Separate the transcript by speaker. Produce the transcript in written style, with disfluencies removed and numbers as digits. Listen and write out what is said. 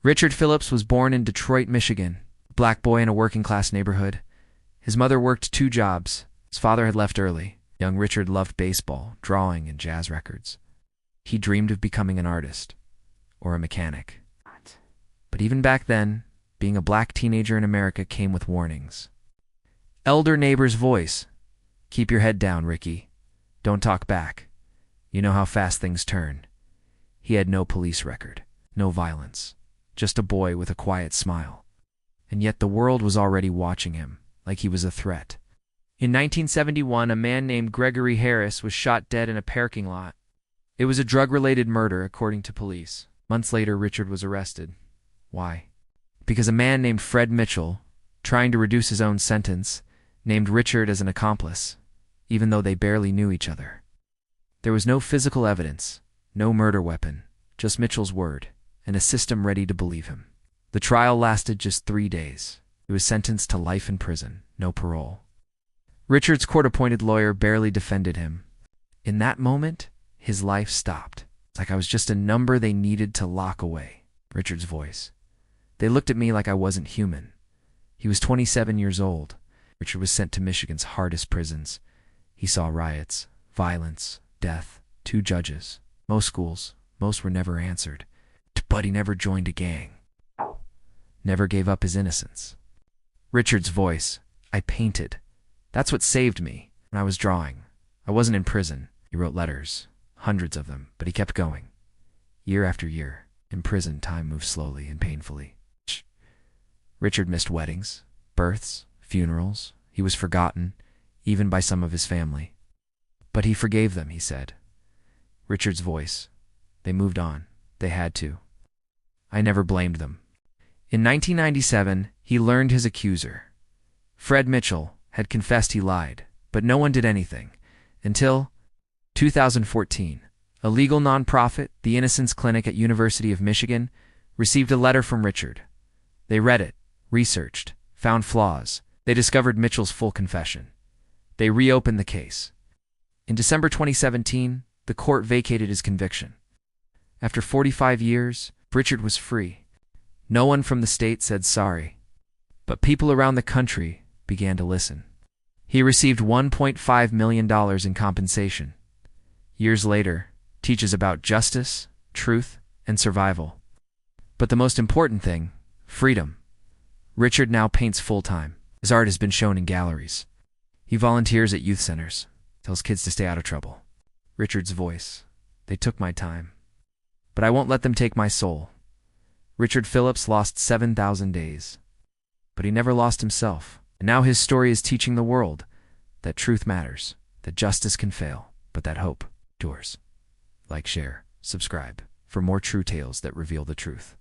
Speaker 1: Richard Phillips was born in Detroit, Michigan, a black boy in a working-class neighborhood. His mother worked 2 jobs. His father had left early. Young Richard loved baseball, drawing, and jazz records. He dreamed of becoming an artist or a mechanic. But even back then, being a black teenager in America came with warnings. Elder neighbor's voice. Keep your head down, Ricky. Don't talk back. You know how fast things turn. He had no police record, no violence, just a boy with a quiet smile. And yet the world was already watching him, like he was a threat. In 1971, a man named Gregory Harris was shot dead in a parking lot. It was a drug-related murder, according to police. Months later, Richard was arrested. Why? Because a man named Fred Mitchell, trying to reduce his own sentence, named Richard as an accomplice, even though they barely knew each other. There was no physical evidence, no murder weapon, just Mitchell's word, and a system ready to believe him. The trial lasted just 3 days. He was sentenced to life in prison, no parole. Richard's court-appointed lawyer barely defended him. In that moment, his life stopped. It's like I was just a number they needed to lock away. Richard's voice. They looked at me like I wasn't human. He was 27 years old. Richard was sent to Michigan's hardest prisons. He saw riots, violence, death, 2 judges. Most schools, most were never answered. But he never joined a gang. Never gave up his innocence. Richard's voice. I painted. That's what saved me. When I was drawing. I wasn't in prison. He wrote letters, hundreds of them, but he kept going. Year after year. In prison, time moved slowly and painfully. Richard missed weddings, births, funerals. He was forgotten, even by some of his family. But he forgave them, he said. Richard's voice. They moved on. They had to. I never blamed them. In 1997, he learned his accuser. Fred Mitchell had confessed he lied, but no one did anything. Until 2014, a legal nonprofit, the Innocence Clinic at University of Michigan, received a letter from Richard. They read it, researched, found flaws. They discovered Mitchell's full confession. They reopened the case. In December 2017, the court vacated his conviction. After 45 years, Richard was free. No one from the state said sorry. But people around the country began to listen. He received $1.5 million in compensation. Years later, teaches about justice, truth, and survival. But the most important thing, freedom. Richard now paints full-time. His art has been shown in galleries. He volunteers at youth centers, tells kids to stay out of trouble. Richard's voice. They took my time. But I won't let them take my soul. Richard Phillips lost 7,000 days. But he never lost himself. And now his story is teaching the world that truth matters, that justice can fail, but that hope endures. Like, share, subscribe for more true tales that reveal the truth.